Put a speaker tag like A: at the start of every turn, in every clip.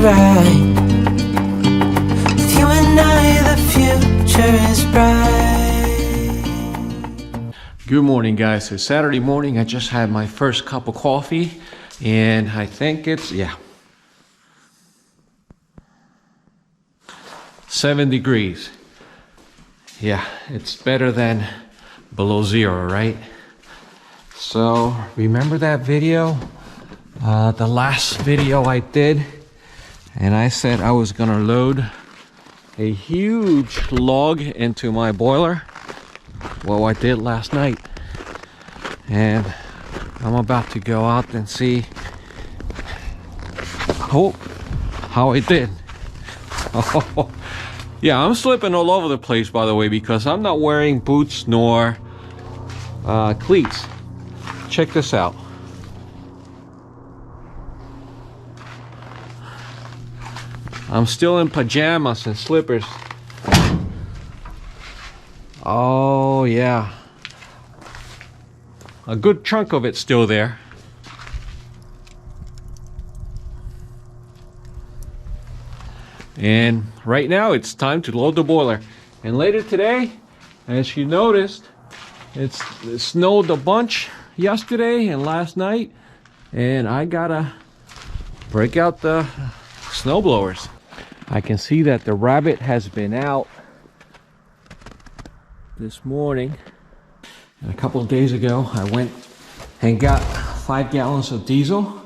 A: right. With you and I, the future is bright.
B: Good morning, guys. It's Saturday morning. I just had my first cup of coffee, and I think it's 7 degrees. Yeah, it's better than below zero, right? So remember that video, the last video I did, and I said I was gonna load a huge log into my boiler. Well, I did last night, and I'm about to go out and see how I did. Yeah, I'm slipping all over the place, by the way, because I'm not wearing boots nor cleats. Check this out. I'm still in pajamas and slippers. Oh yeah, a good chunk of it's still there. And right now it's time to load the boiler. And later today, as you noticed, it snowed a bunch yesterday and last night, and I gotta break out the snow blowers. I can see that the rabbit has been out this morning. And a couple of days ago, I went and got 5 gallons of diesel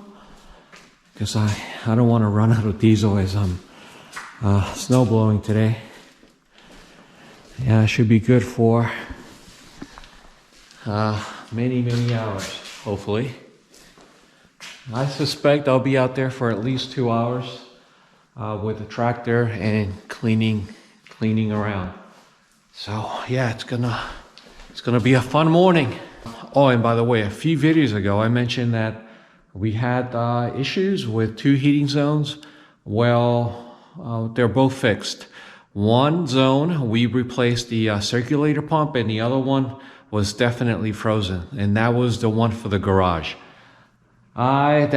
B: because I don't want to run out of diesel as I'm snow blowing today. Yeah, it should be good for many hours, hopefully. I suspect I'll be out there for at least 2 hours with the tractor and cleaning around. So yeah, it's gonna be a fun morning. Oh, and by the way, a few videos ago I mentioned that we had issues with 2 heating zones. Well, they're both fixed. One zone, we replaced the circulator pump, and the other one was definitely frozen, and that was the one for the garage. I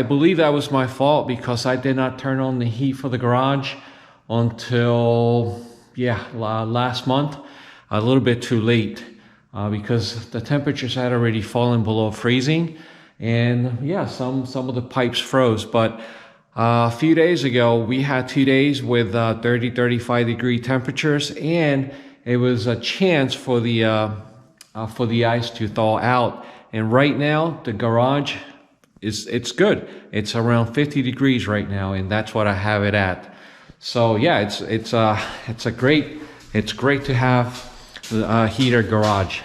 B: believe that was my fault because I did not turn on the heat for the garage until last month, a little bit too late, because the temperatures had already fallen below freezing, and yeah, some of the pipes froze. But a few days ago, we had 2 days with 35 degree temperatures, and it was a chance for the ice to thaw out. And right now, the garage it's good. It's around 50 degrees right now, and that's what I have it at. So yeah, it's great to have a heater garage.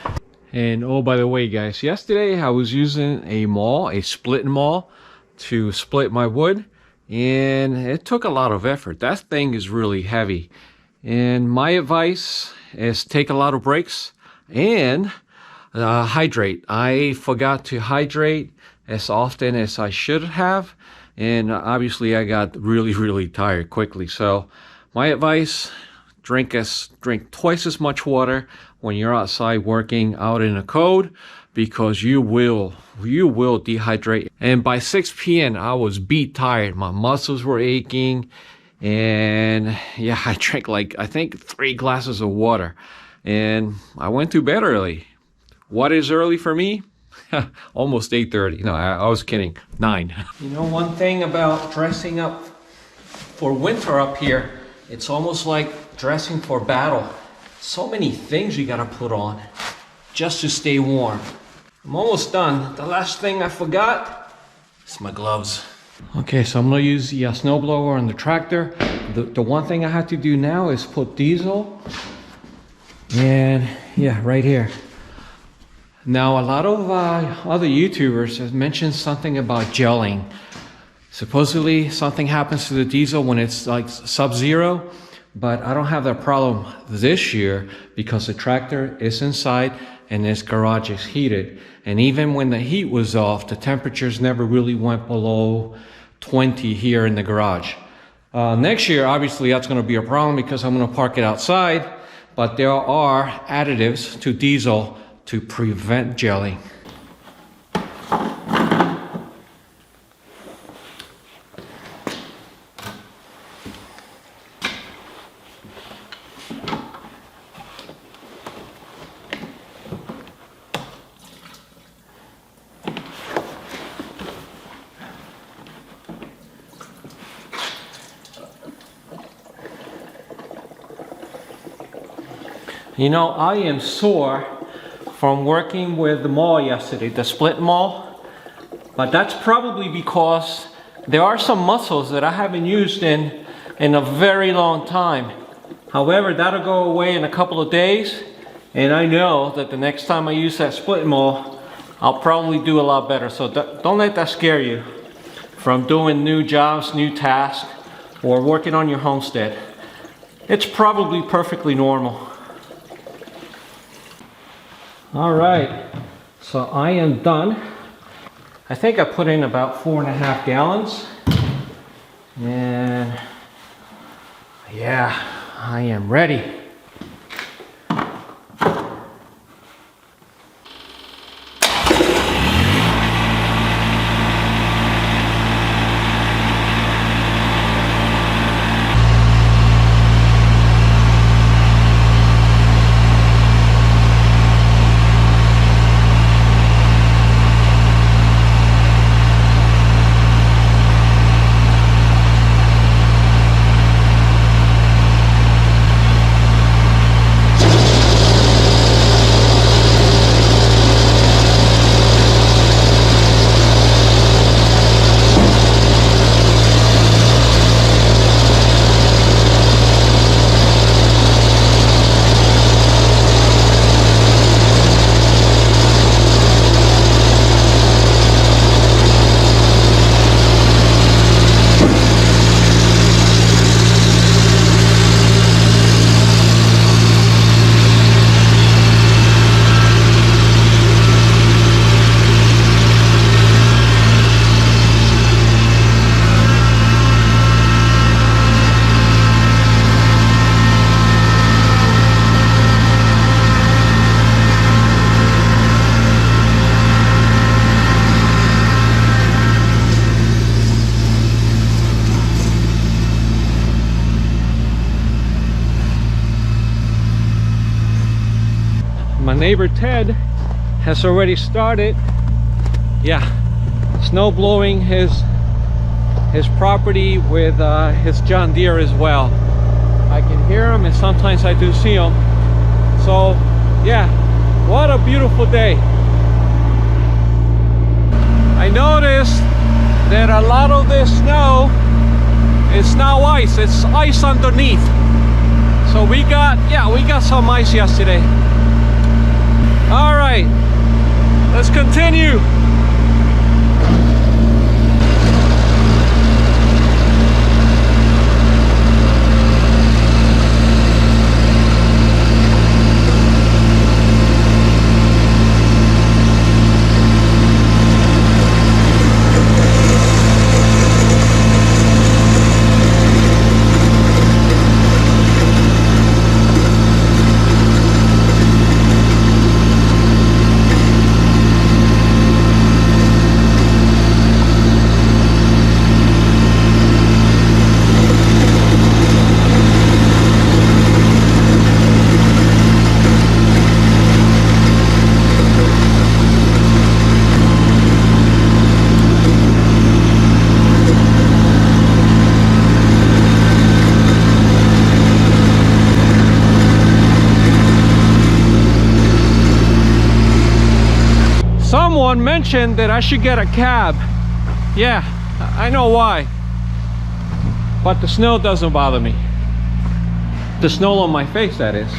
B: And oh, by the way, guys, yesterday I was using a split maul to split my wood, and it took a lot of effort. That thing is really heavy, and my advice is take a lot of breaks and hydrate. I forgot to hydrate as often as I should have, and obviously I got really tired quickly. So my advice, drink twice as much water when you're outside working out in the cold, because you will dehydrate. And by 6 p.m. I was beat tired. My muscles were aching, and yeah, I drank I think 3 glasses of water, and I went to bed early. What is early for me? Almost 8:30. No, I was kidding. 9. You know, one thing about dressing up for winter up here, it's almost like dressing for battle. So many things you gotta put on just to stay warm. I'm almost done. The last thing I forgot is my gloves. Okay, so I'm gonna use the snowblower on the tractor. The one thing I have to do now is put diesel, and yeah, right here. Now, a lot of other YouTubers have mentioned something about gelling. Supposedly something happens to the diesel when it's like sub-zero, but I don't have that problem this year because the tractor is inside and this garage is heated. And even when the heat was off, the temperatures never really went below 20 here in the garage. Next year, obviously that's gonna be a problem because I'm gonna park it outside, but there are additives to diesel to prevent gelling. You know, I am sore from working with the maul yesterday, the split maul. But that's probably because there are some muscles that I haven't used in a very long time. However, that'll go away in a couple of days. And I know that the next time I use that split maul, I'll probably do a lot better. So don't let that scare you from doing new jobs, new tasks, or working on your homestead. It's probably perfectly normal. All right, so I am done. I think I put in about 4.5 gallons. And yeah, I am ready. My neighbor Ted has already started, snow blowing his property with his John Deere as well. I can hear him, and sometimes I do see him. So yeah, what a beautiful day. I noticed that a lot of this snow is now ice. It's ice underneath. So we got some ice yesterday. All right, let's continue. Someone mentioned that I should get a cab. Yeah, I know why. But the snow doesn't bother me. The snow on my face, that is.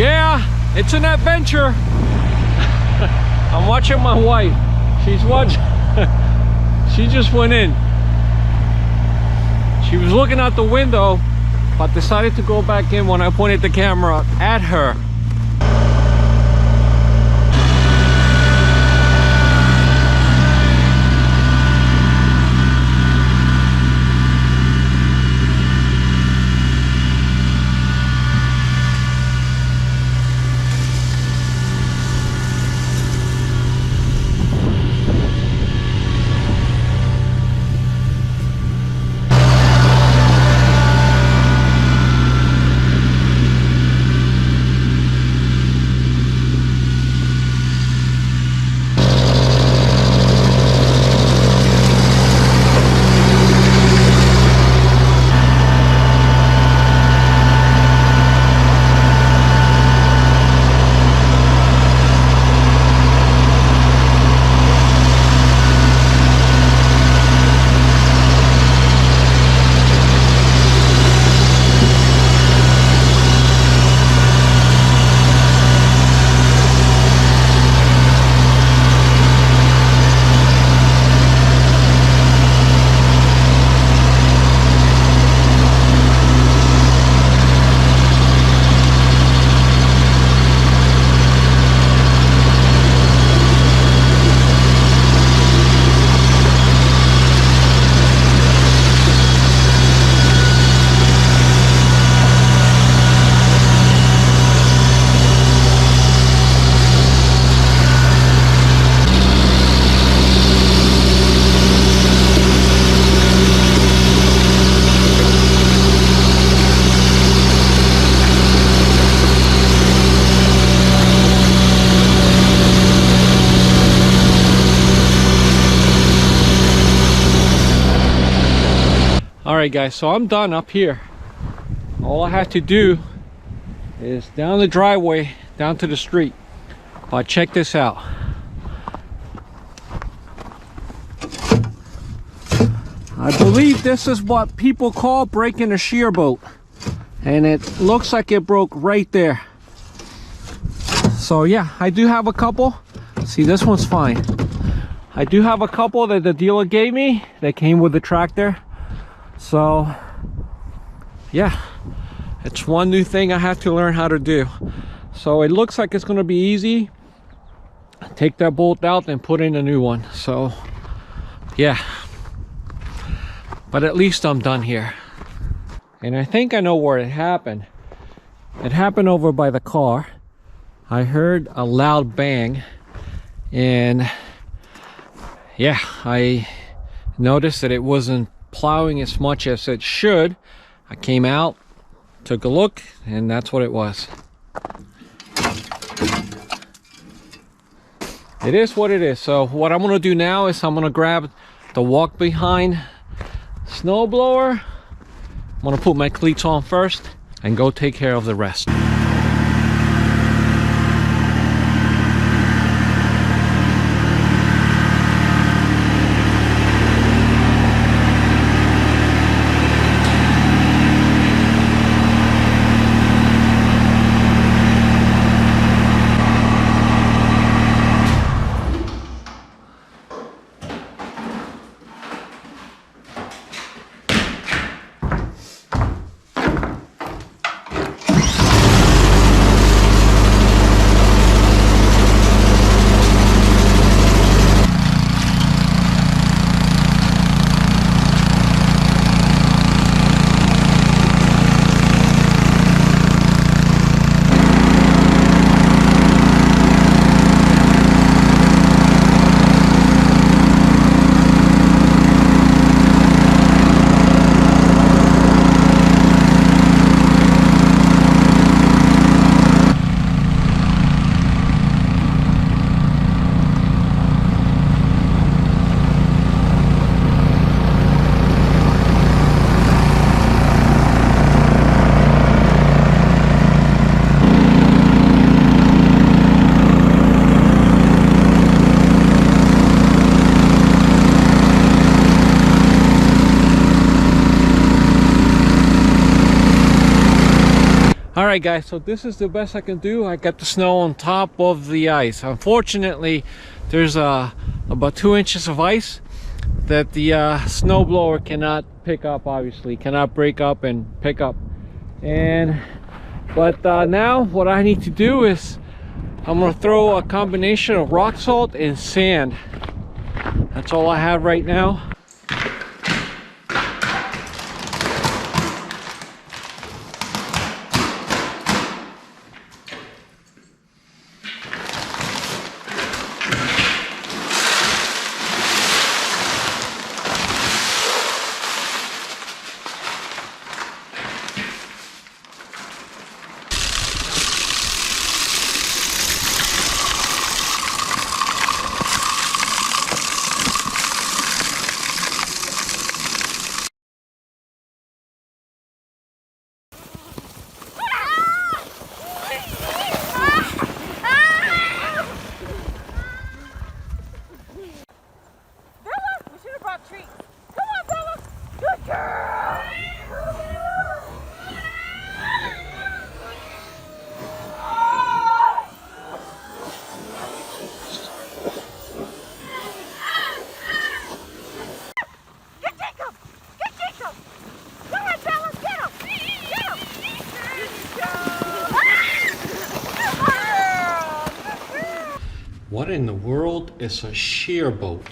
B: Yeah, it's an adventure. I'm watching my wife. She's watching. She just went in. She was looking out the window, but decided to go back in when I pointed the camera at her. Alright guys, so I'm done up here. All I have to do is down the driveway, down to the street. But check this out. I believe this is what people call breaking a shear bolt. And it looks like it broke right there. So yeah, I do have a couple. See, this one's fine. I do have a couple that the dealer gave me that came with the tractor. So yeah, it's one new thing I have to learn how to do. So it looks like it's going to be easy. Take that bolt out and put in a new one. So yeah, but at least I'm done here. And I think I know where it happened. It happened over by the car. I heard a loud bang, and yeah, I noticed that it wasn't plowing as much as it should. I came out, took a look, and that's what it was. It is what it is. So what I'm going to do now is I'm going to grab the walk behind snowblower. I'm going to put my cleats on first and go take care of the rest. Alright guys, so this is the best I can do. I got the snow on top of the ice. Unfortunately, there's about 2 inches of ice that the snowblower cannot pick up, obviously. Cannot break up and pick up. But now what I need to do is I'm going to throw a combination of rock salt and sand. That's all I have right now. What in the world is a shear boat?